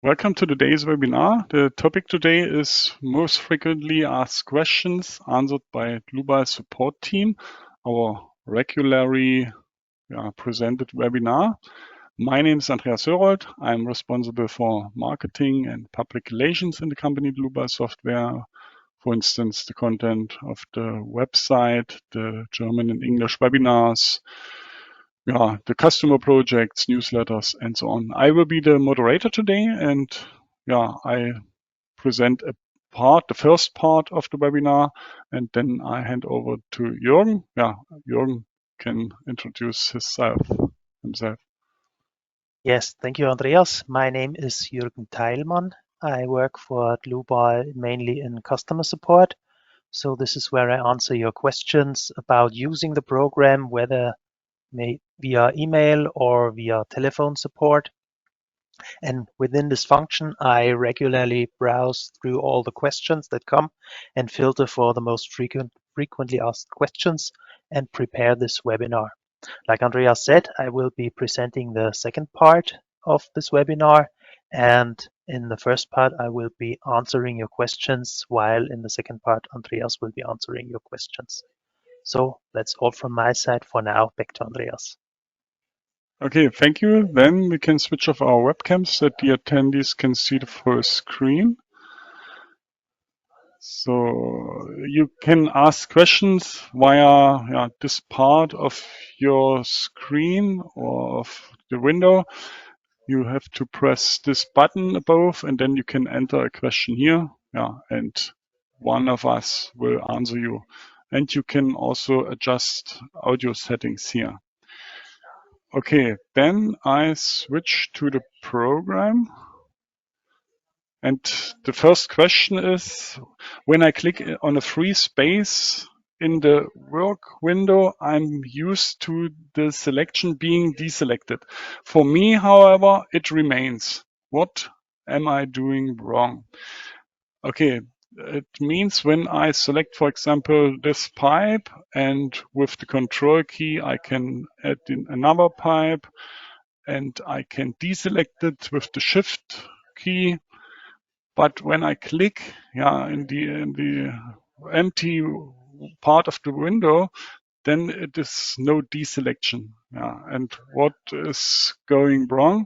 Welcome to today's webinar. The topic today is most frequently asked questions answered by Dlubal support team, our regularly presented webinar. My name is Andreas Hörold. I'm responsible for marketing and public relations in the company Dlubal Software. For instance, the content of the website, the German and English webinars, the customer projects, newsletters, and so on. I will be the moderator today, and I present the first part of the webinar, and then I hand over to Jürgen. Jürgen can introduce himself. Yes, thank you, Andreas. My name is Jürgen Teilmann. I work for Dlubal mainly in customer support. So this is where I answer your questions about using the program, whether via email or via telephone support. And within this function, I regularly browse through all the questions that come and filter for the most frequently asked questions and prepare this webinar. Like Andreas said, I will be presenting the second part of this webinar, and in the first part, I will be answering your questions, while in the second part, Andreas will be answering your questions. So that's all from my side for now. Back to Andreas. Okay, thank you. Then we can switch off our webcams so that the attendees can see the full screen. So you can ask questions via this part of your screen or of the window. You have to press this button above, and then you can enter a question here. And one of us will answer you. And you can also adjust audio settings here. Okay, then I switch to the program. And the first question is, when I click on a free space in the work window, I'm used to the selection being deselected. For me, however, it remains. What am I doing wrong? Okay, it means when I select, for example, this pipe, and with the control key, I can add in another pipe, and I can deselect it with the shift key. But when I click in the empty part of the window, then it is no deselection. And what is going wrong?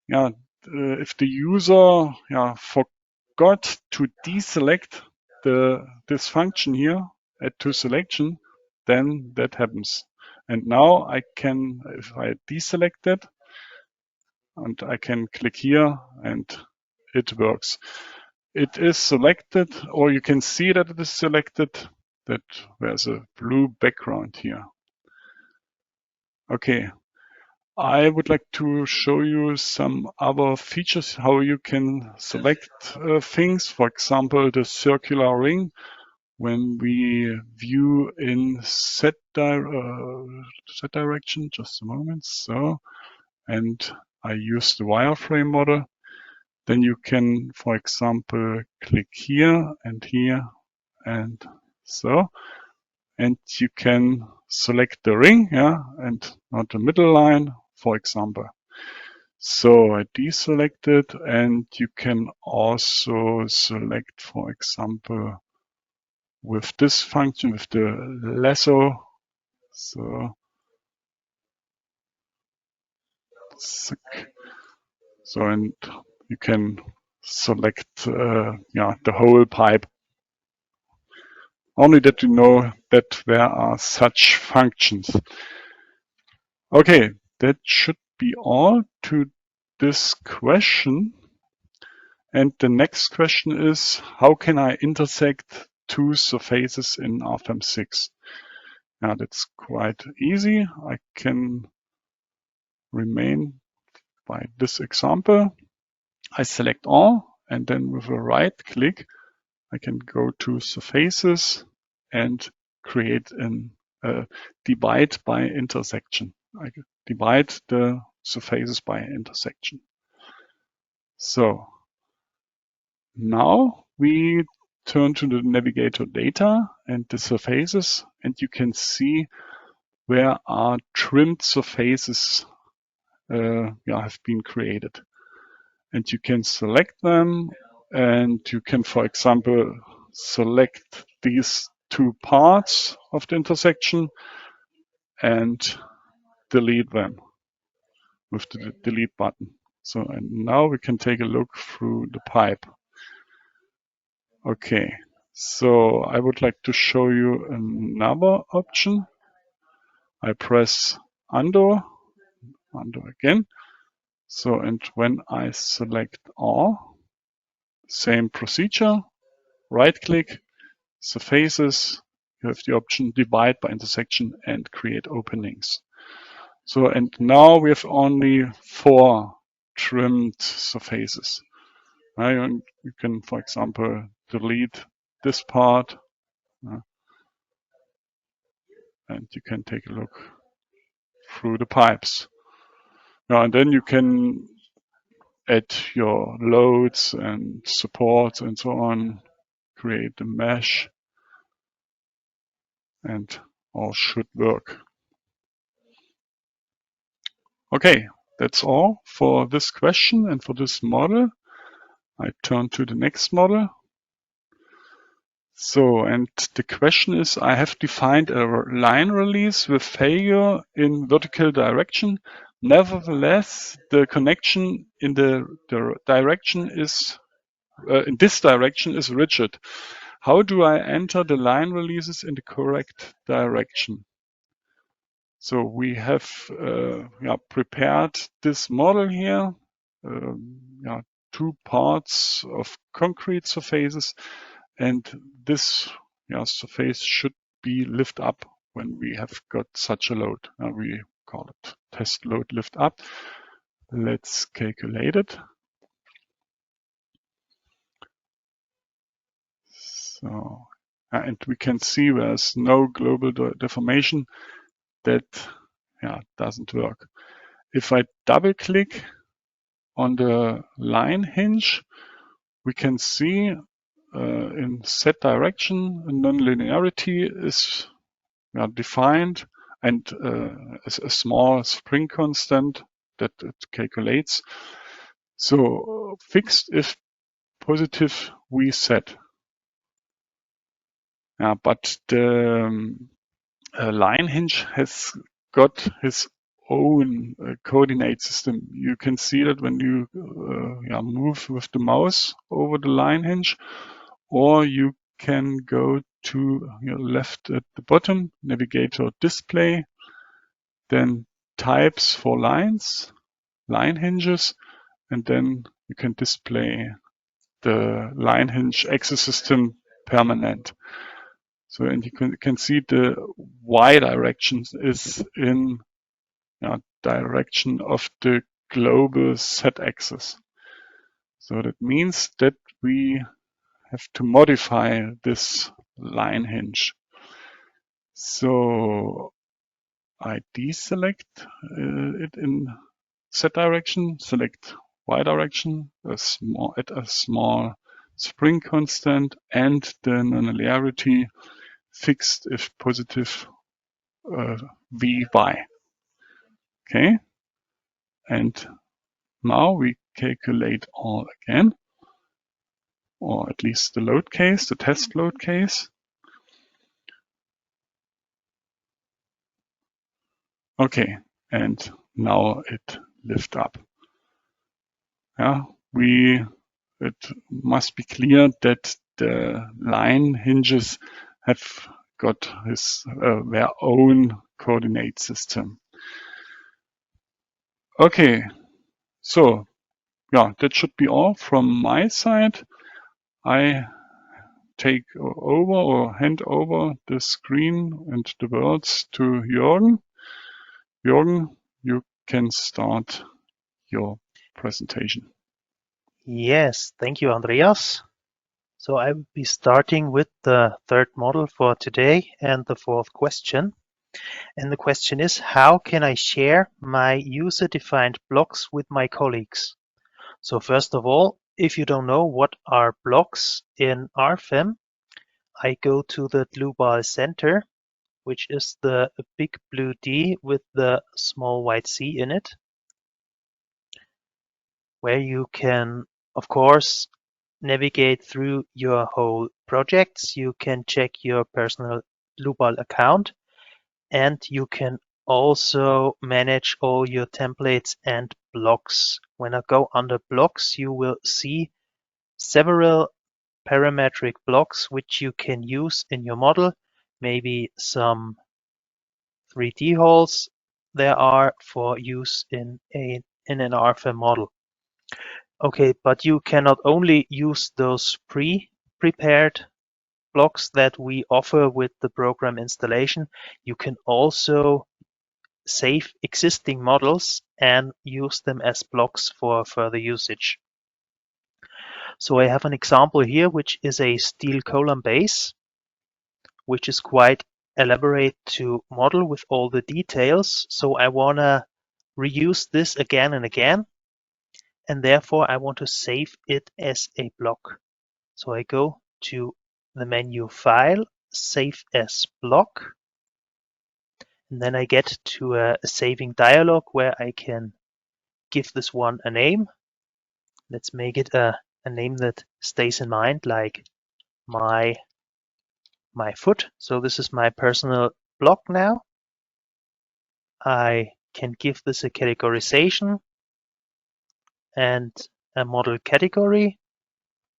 If the user forgot to deselect this function here, add to selection, then that happens. And now I can, if I deselect it, and I can click here, and it works. It is selected, or you can see that it is selected, that there's a blue background here. Okay, I would like to show you some other features, how you can select things. For example, the circular ring. When we view in set direction, just a moment, so, and I use the wireframe model, then you can, for example, click here and so, and you can select the ring, and not the middle line, for example. So I deselect it, and you can also select, for example, with this function, with the lasso. So and you can select the whole pipe. Only that you know that there are such functions. Okay, that should be all to this question. And the next question is, how can I intersect two surfaces in RFEM 6? Now that's quite easy. I can remain by this example. I select all, and then with a right click, I can go to surfaces and create a divide by intersection. I divide the surfaces by intersection. So now we turn to the navigator data and the surfaces, and you can see where are trimmed surfaces have been created. and you can select them, and you can, for example, select these two parts of the intersection and delete them with the delete button. So, and now we can take a look through the pipe. Okay, so I would like to show you another option. I press undo again. So, and when I select all, same procedure, right click, surfaces, you have the option divide by intersection and create openings. So, and now we have only 4 trimmed surfaces. And you can, for example, delete this part, and you can take a look through the pipes. Now, and then you can add your loads and supports and so on, create the mesh, and all should work. Okay, that's all for this question and for this model. I turn to the next model. So, and the question is, I have defined a line release with failure in vertical direction. Nevertheless, the connection in the direction is, in this direction is rigid. How do I enter the line releases in the correct direction? So we have prepared this model here, 2 parts of concrete surfaces, and this surface should be lift up when we have got such a load. We call it test load lift up. Let's calculate it. So, and we can see there's no global deformation. That doesn't work. If I double click on the line hinge, we can see in Z direction, a nonlinearity is defined, and a small spring constant that it calculates. So fixed if positive we set. But the line hinge has got his own coordinate system. You can see that when you move with the mouse over the line hinge, or you can go to your left at the bottom, navigator display, then types for lines, line hinges, and then you can display the line hinge axis system permanent. So, and you can see the Y direction is in direction of the global Z axis. So that means that we have to modify this line hinge. So I deselect it in Z direction, select Y direction, add a small spring constant, and the nonlinearity fixed if positive Vy. Okay, and now we calculate all again, or at least the load case, the test load case. Okay, and now it lifts up. It must be clear that the line hinges have got their own coordinate system. Okay, so that should be all from my side. I take over or hand over the screen and the words to Jürgen. Jürgen, you can start your presentation. Yes, thank you, Andreas. So I will be starting with the 3rd model for today and the 4th question. And the question is, how can I share my user-defined blocks with my colleagues? So first of all, if you don't know what are blocks in RFEM, I go to the Dlubal center, which is the big blue D with the small white C in it. where you can, of course, navigate through your whole projects. You can check your personal Dlubal account, and you can also manage all your templates and blocks. When I go under blocks, you will see several parametric blocks which you can use in your model. Maybe some 3D holes there are for use in an RFEM model. Okay, but you cannot only use those prepared blocks that we offer with the program installation. You can also save existing models and use them as blocks for further usage. So I have an example here, which is a steel column base, which is quite elaborate to model with all the details. So I want to reuse this again and again, and therefore I want to save it as a block. So I go to the menu File, Save as Block, and then I get to a saving dialog where I can give this one a name. Let's make it a name that stays in mind, like my foot. So this is my personal block now. I can give this a categorization and a model category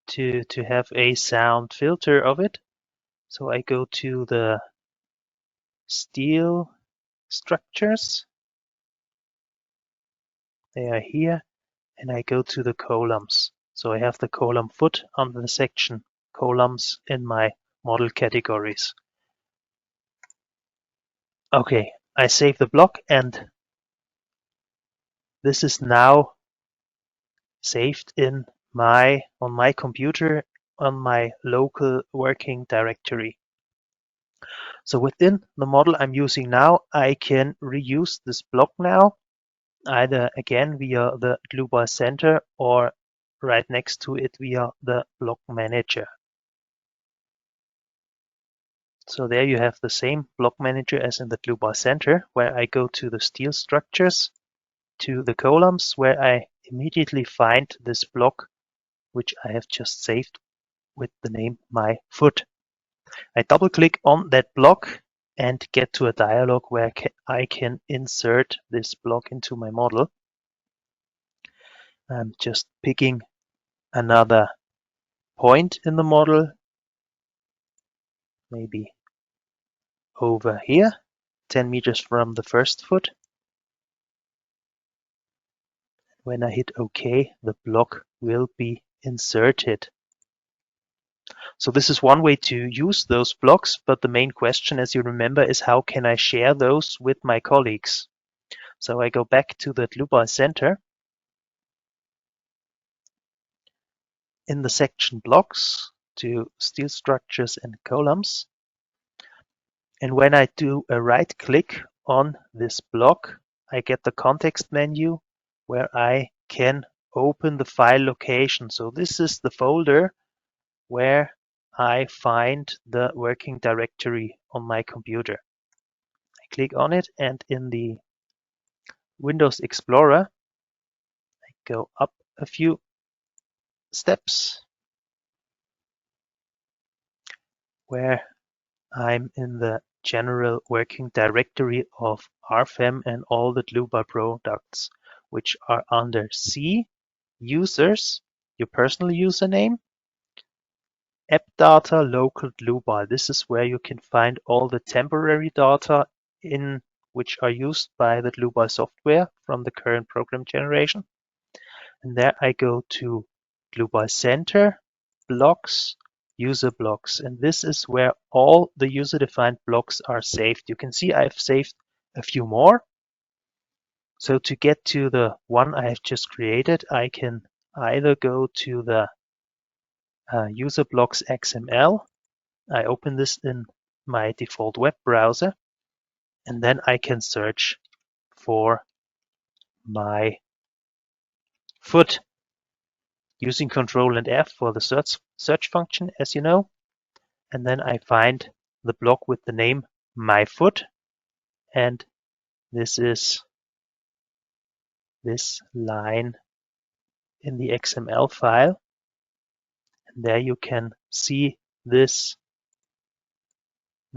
to have a sound filter of it. So I go to the steel structures. They are here, and I go to the columns. So I have the column foot under the section columns in my model categories. Okay, I save the block, and this is now saved on my computer on my local working directory. So within the model I'm using now, I can reuse this block now, either again via the Dlubal Center or right next to it via the block manager. So there you have the same block manager as in the Dlubal Center, where I go to the steel structures, to the columns, where I immediately find this block, which I have just saved with the name my foot. I double click on that block and get to a dialog where I can insert this block into my model. I'm just picking another point in the model, maybe over here, 10 meters from the first foot. When I hit OK, the block will be inserted. So this is one way to use those blocks, but the main question, as you remember, is how can I share those with my colleagues? So I go back to the Dlubal Center. In the section blocks to steel structures and columns. And when I do a right click on this block, I get the context menu where I can open the file location. So this is the folder where I find the working directory on my computer. I click on it, and in the Windows Explorer, I go up a few steps where I'm in the general working directory of RFEM and all the Dlubal products, which are under C, users, your personal username, app data, local Dlubal. This is where you can find all the temporary data in which are used by the Dlubal software from the current program generation. And there I go to Dlubal Center, blocks, user blocks, and this is where all the user-defined blocks are saved. You can see I've saved a few more. So to get to the one I have just created, I can either go to the user blocks XML. I open this in my default web browser, and then I can search for my foot using Control and F for the search function, as you know. And then I find the block with the name my foot, and this is this line in the XML file. And there you can see this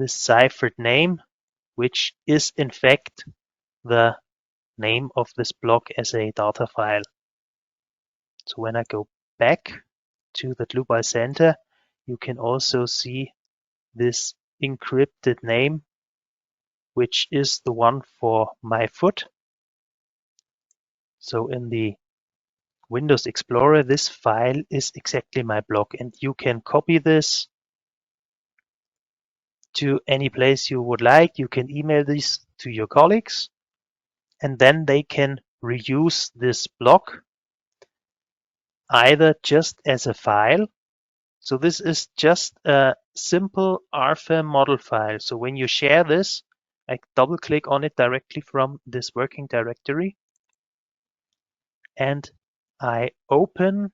ciphered name, which is in fact the name of this block as a data file. So when I go back to the Dlubal Center, you can also see this encrypted name, which is the one for my foot. So in the Windows Explorer, this file is exactly my block, and you can copy this to any place you would like. You can email this to your colleagues, and then they can reuse this block either just as a file. So this is just a simple RFEM model file. So when you share this, I double click on it directly from this working directory, and I open,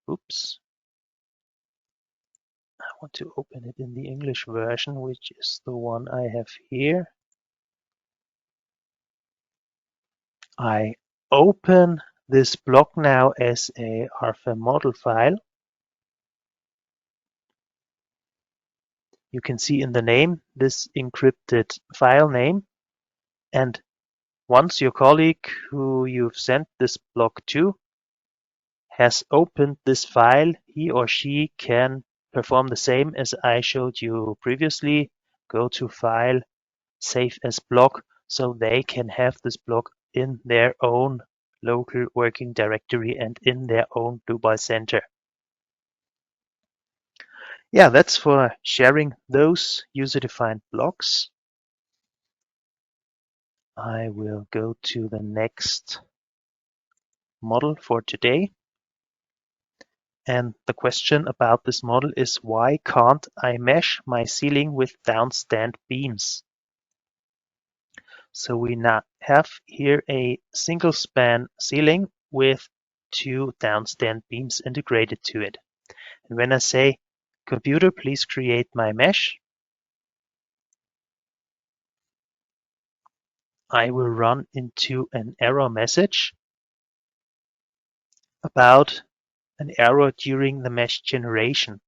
oops, I want to open it in the English version, which is the one I have here. I open this block now as a RFEM model file. You can see in the name this encrypted file name, and once your colleague who you've sent this block to has opened this file, he or she can perform the same as I showed you previously. Go to File, Save as Block, so they can have this block in their own local working directory and in their own Dlubal Center. Yeah, that's for sharing those user-defined blocks. I will go to the next model for today. And the question about this model is, why can't I mesh my ceiling with downstand beams? So we now have here a single span ceiling with two downstand beams integrated to it. And when I say, computer, please create my mesh, I will run into an error message about an error during the mesh generation.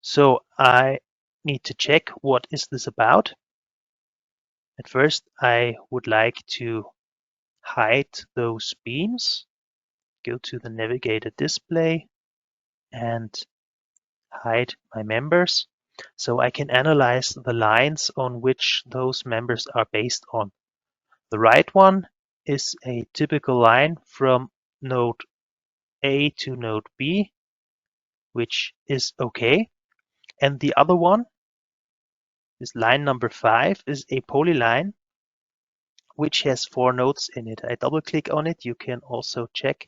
So I need to check what is this about. At first, I would like to hide those beams. Go to the navigator display and hide my members, so I can analyze the lines on which those members are based on. The right one is a typical line from node A to node B, which is okay. And the other one is line number 5, is a polyline, which has 4 nodes in it. I double click on it. You can also check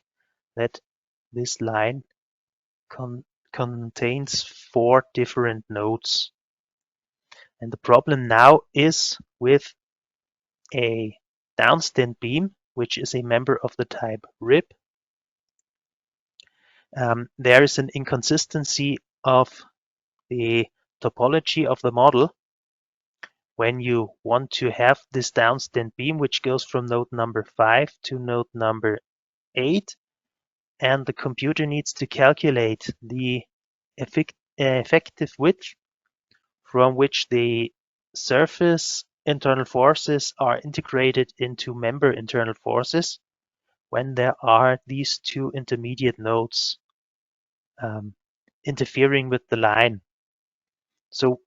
that this line contains 4 different nodes. And the problem now is with a downstand beam, which is a member of the type rib. There is an inconsistency of the topology of the model. When you want to have this downstand beam, which goes from node number 5 to node number 8, and the computer needs to calculate the effective width from which the surface internal forces are integrated into member internal forces, when there are these 2 intermediate nodes interfering with the line. So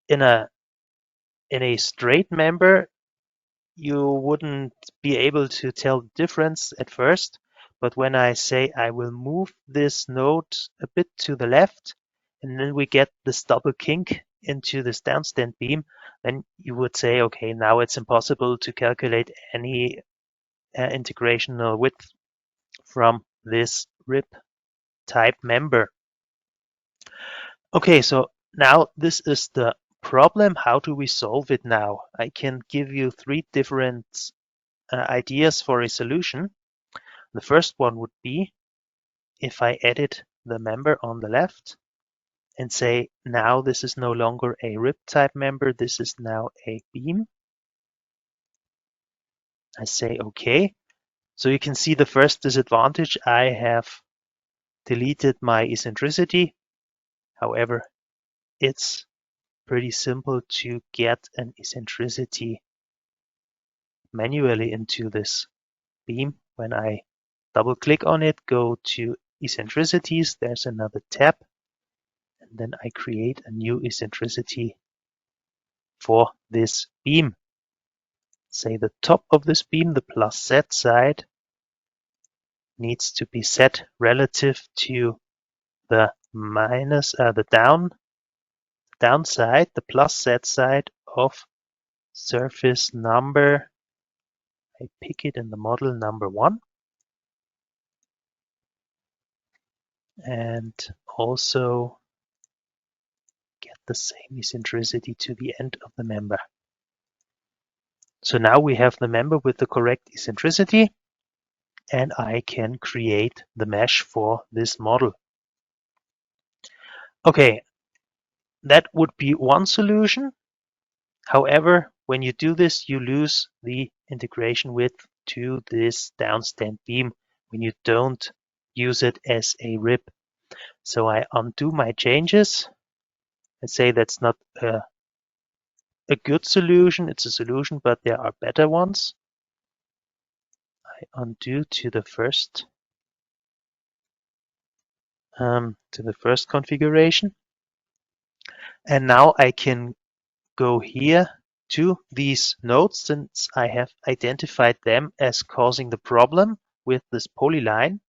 in a straight member, you wouldn't be able to tell the difference at first, but when I say I will move this node a bit to the left, and then we get this double kink into this downstand beam, then you would say, okay, now it's impossible to calculate any integrational width from this rib type member. Okay, so now this is the problem. How do we solve it now? I can give you 3 different ideas for a solution. The first one would be if I edit the member on the left and say, now this is no longer a rib type member, this is now a beam. I say, okay, So you can see the first disadvantage, I have deleted my eccentricity. However, it's pretty simple to get an eccentricity manually into this beam. When I double click on it, go to eccentricities, there's another tab, and then I create a new eccentricity for this beam. Say the top of this beam, the plus Z side, needs to be set relative to the minus, the downside, the plus Z side of surface number, I pick it in the model number 1. And also get the same eccentricity to the end of the member. So now we have the member with the correct eccentricity, and I can create the mesh for this model. Okay, that would be one solution. However, when you do this, you lose the integration width to this downstand beam when you don't use it as a rib. So I undo my changes. I say that's not a good solution. It's a solution, but there are better ones. I undo to the first configuration, and now I can go here to these nodes, since I have identified them as causing the problem with this polyline.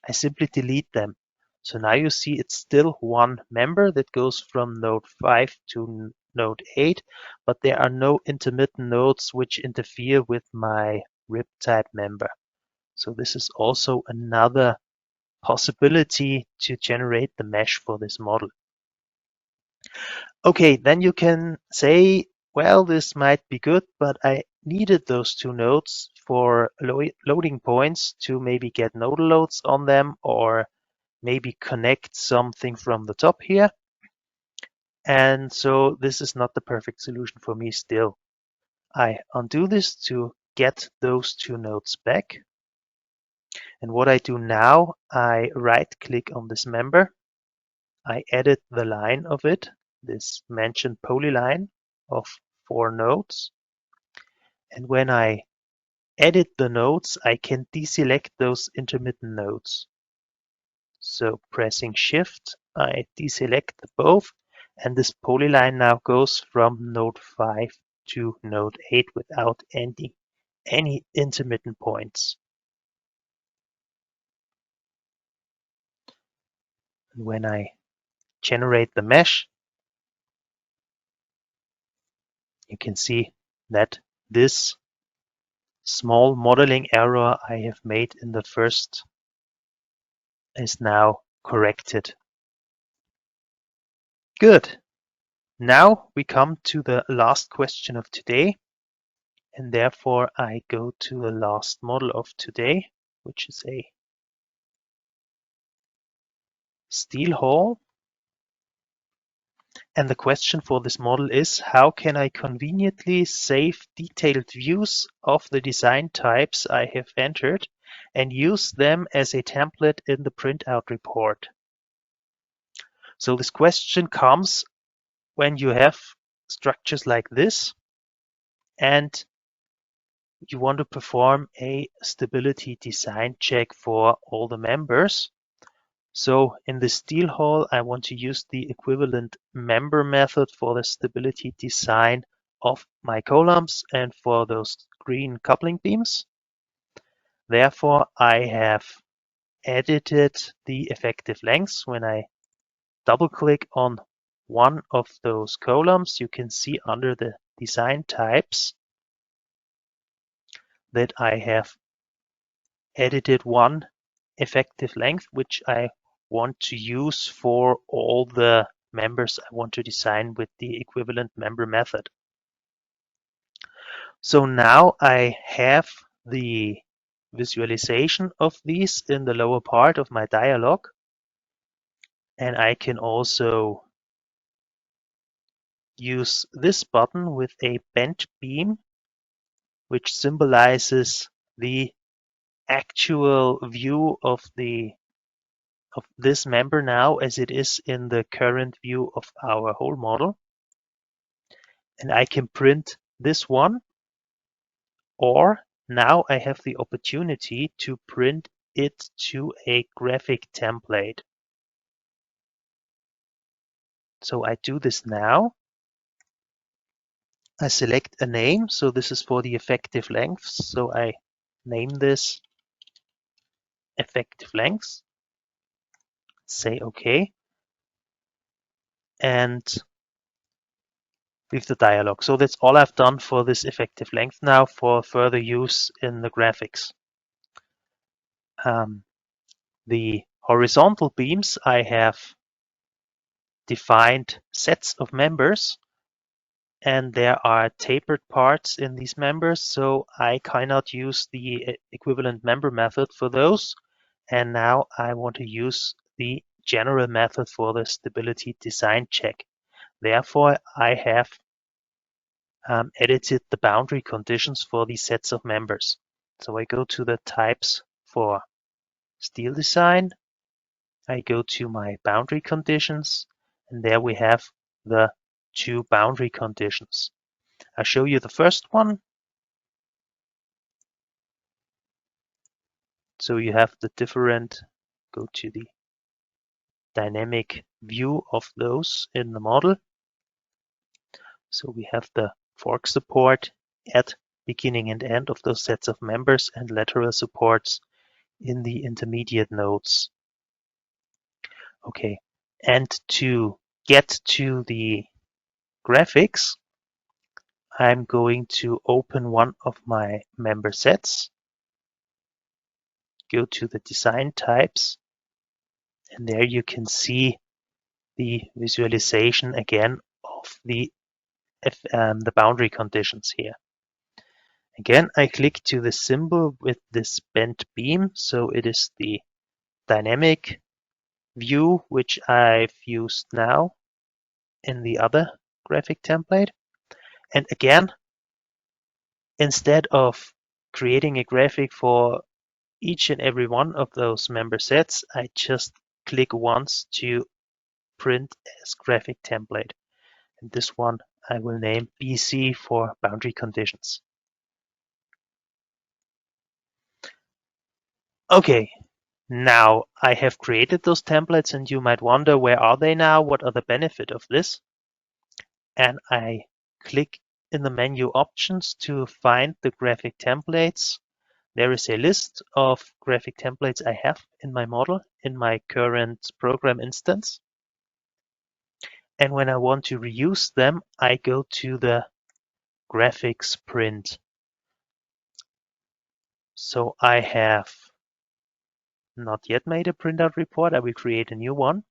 I simply delete them. So now you see it's still one member that goes from node 5 to node 8, but there are no intermittent nodes which interfere with my rib type member. So this is also another possibility to generate the mesh for this model. Okay, then you can say, well, this might be good, but I needed those two nodes for loading points to maybe get nodal loads on them, or maybe connect something from the top here. And so this is not the perfect solution for me still. I undo this to get those two nodes back. And what I do now, I right click on this member. I edit the line of it, this mentioned polyline of 4 nodes. And when I edit the nodes, I can deselect those intermittent nodes. So pressing Shift, I deselect both, and this polyline now goes from node 5 to node 8 without any intermittent points. And when I generate the mesh, you can see that this small modeling error I have made in the first is now corrected. Good. Now we come to the last question of today, and therefore I go to the last model of today, which is a steel hall. And the question for this model is, how can I conveniently save detailed views of the design types I have entered and use them as a template in the printout report? So this question comes when you have structures like this and you want to perform a stability design check for all the members. So in the steel hall, I want to use the equivalent member method for the stability design of my columns and for those green coupling beams. Therefore, I have edited the effective lengths. When I double click on one of those columns, you can see under the design types that I have edited one effective length, which I want to use for all the members I want to design with the equivalent member method. So now I have the visualization of these in the lower part of my dialog, and I can also use this button with a bent beam, which symbolizes the actual view of this member now as it is in the current view of our whole model. And I can print this one, or now I have the opportunity to print it to a graphic template. So I do this now. I select a name. So this is for the effective lengths. So I name this effective lengths. Say OK. And leave the dialog. So that's all I've done for this effective length now for further use in the graphics. The horizontal beams, I have defined sets of members, and there are tapered parts in these members, so I cannot use the equivalent member method for those. And now I want to use the general method for the stability design check. Therefore, I have edited the boundary conditions for these sets of members. So I go to the types for steel design. I go to my boundary conditions, and there we have the two boundary conditions. I'll show you the first one. So you have the different, go to the dynamic view of those in the model. So we have the fork support at beginning and end of those sets of members and lateral supports in the intermediate nodes. Okay, and to get to the graphics, I'm going to open one of my member sets, go to the design types, and there you can see the visualization again of the boundary conditions here. Again, I click to the symbol with this bent beam, so it is the dynamic view which I've used now in the other graphic template. And again, instead of creating a graphic for each and every one of those member sets, I just click once to print as graphic template. And this one I will name BC for boundary conditions. Okay, now I have created those templates, and you might wonder, where are they now? What are the benefit of this? And I click in the menu options to find the graphic templates. There is a list of graphic templates I have in my model, in my current program instance. And when I want to reuse them, I go to the graphics print. So I have not yet made a printout report. I will create a new one.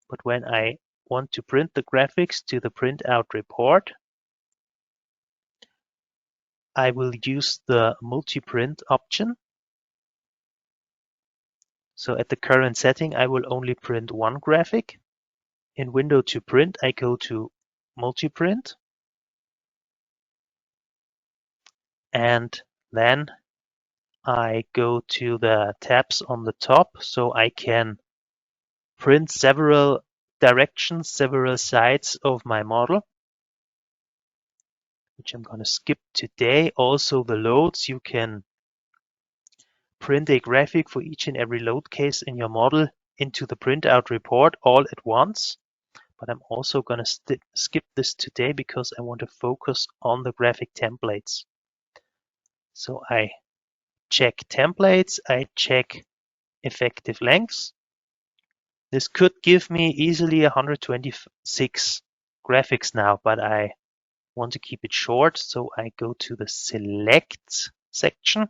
But when I want to print the graphics to the printout report, I will use the multi-print option. So at the current setting, I will only print one graphic. In Window to print, I go to multi-print. And then I go to the tabs on the top, so I can print several directions, several sides of my model, which I'm going to skip today. Also the loads, you can print a graphic for each and every load case in your model into the printout report all at once. But I'm also going to skip this today because I want to focus on the graphic templates. So I check templates, I check effective lengths. This could give me easily 126 graphics now, but I want to keep it short. So I go to the select section,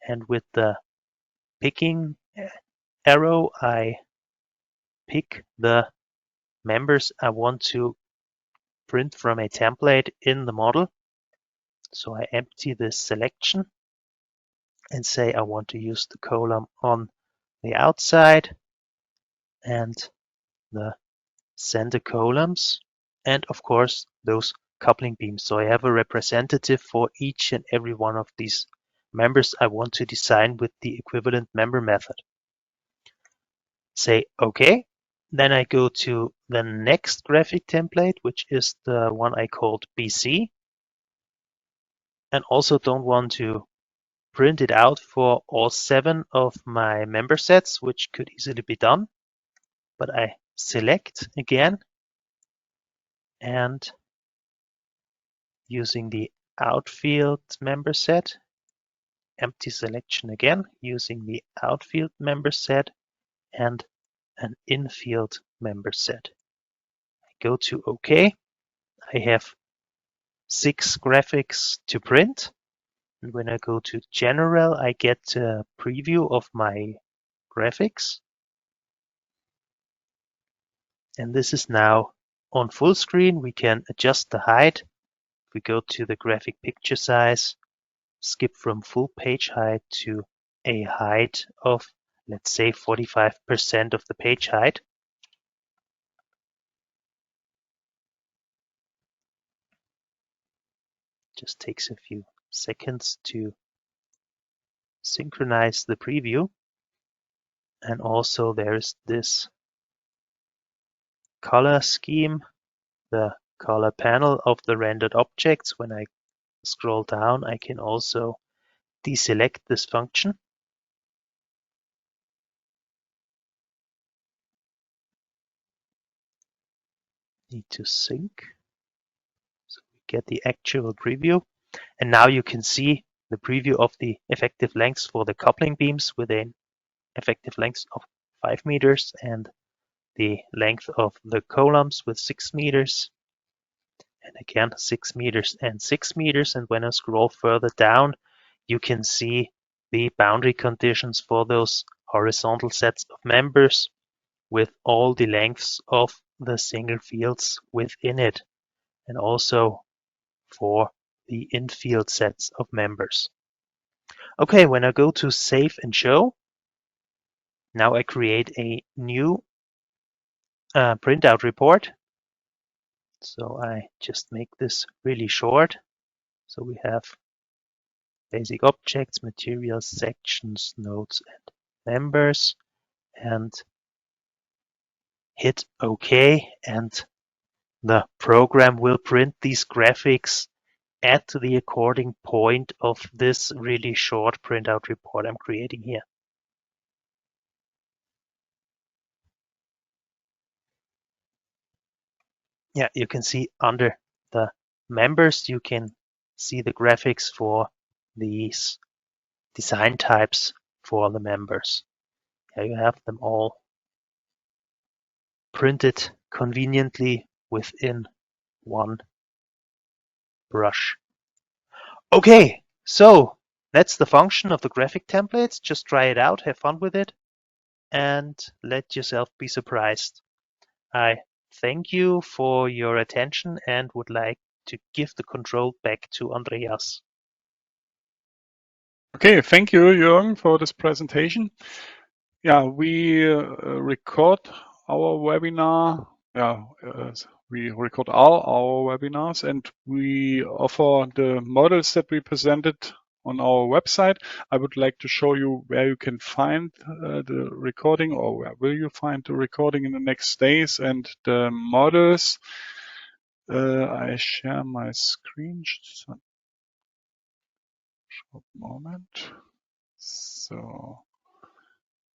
and with the picking arrow, I pick the members I want to print from a template in the model. So I empty this selection and say I want to use the column on the outside and the center columns, and of course those coupling beams. So I have a representative for each and every one of these members I want to design with the equivalent member method. Say OK. Then I go to the next graphic template, which is the one I called BC. And also don't want to print it out for all 7 of my member sets, which could easily be done. But I select again, and using the outfield member set, empty selection again, using the outfield member set and an infield member set. I go to OK. I have 6 graphics to print. And when I go to General, I get a preview of my graphics. And this is now on full screen. We can adjust the height. If we go to the graphic picture size, skip from full page height to a height of, let's say, 45% of the page height. Just takes a few seconds to synchronize the preview. And also there's this color scheme, the color panel of the rendered objects. When I scroll down, I can also deselect this function. Need to sync. So we get the actual preview. And now you can see the preview of the effective lengths for the coupling beams with an effective length of 5 meters and the length of the columns with 6 meters. And again, 6 meters and 6 meters. And when I scroll further down, you can see the boundary conditions for those horizontal sets of members with all the lengths of the single fields within it, and also for the infield sets of members. Okay, when I go to Save and Show, now I create a new printout report. So I just make this really short. So we have basic objects, materials, sections, nodes, and members, and hit OK, and the program will print these graphics at the according point of this really short printout report I'm creating here. Yeah, you can see under the members, you can see the graphics for these design types for the members. Here you have them all printed conveniently within one brush. Okay, so that's the function of the graphic templates. Just try it out, have fun with it, and let yourself be surprised. I thank you for your attention and would like to give the control back to Andreas. Okay, thank you, Jürgen, for this presentation. Yeah, we record our webinar. Yeah, we record all our webinars, and we offer the models that we presented on our website. I would like to show you where you can find the recording, or where will you find the recording in the next days, and the models. I share my screen. Just a short moment. So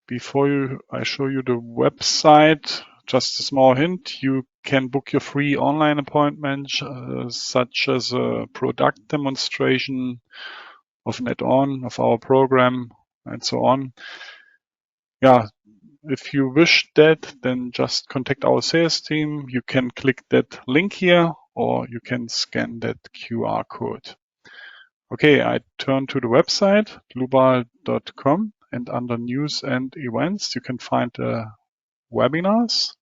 before I show you the website, just a small hint, you can book your free online appointment, such as a product demonstration of an add-on of our program and so on. Yeah, if you wish that, then just contact our sales team. You can click that link here, or you can scan that QR code. Okay, I turn to the website, dlubal.com, and under news and events, you can find the webinars.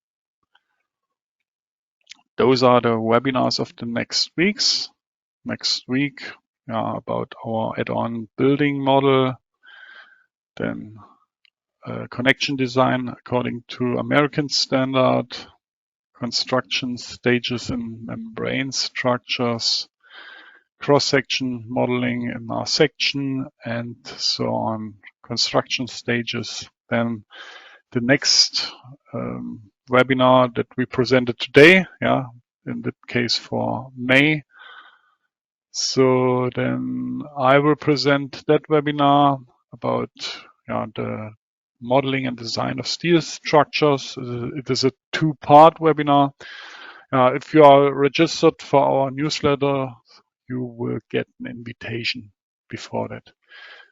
Those are the webinars of the next weeks. Next week, about our add-on building model, then connection design according to American standard, construction stages and membrane structures, cross-section modeling in our section, and so on, construction stages. Then the next webinar that we presented today, in the case for May. So then I will present that webinar about the modeling and design of steel structures. It is a two-part webinar. If you are registered for our newsletter, you will get an invitation before that.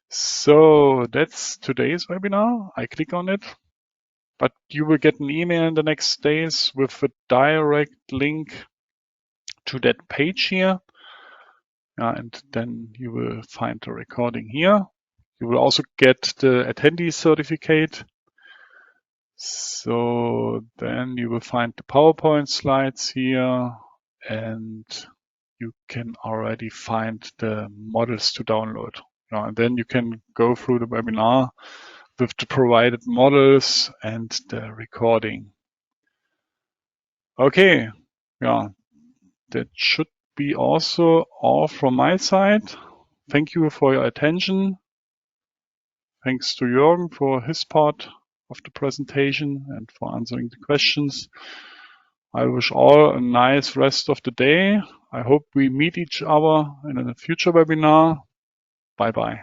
So that's today's webinar. I click on it, but you will get an email in the next days with a direct link to that page here. And then you will find the recording here. You will also get the attendee certificate. So then you will find the PowerPoint slides here, and you can already find the models to download. And then you can go through the webinar with the provided models and the recording. Okay, that should be also all from my side. Thank you for your attention. Thanks to Jürgen for his part of the presentation and for answering the questions. I wish all a nice rest of the day. I hope we meet each other in a future webinar. Bye-bye.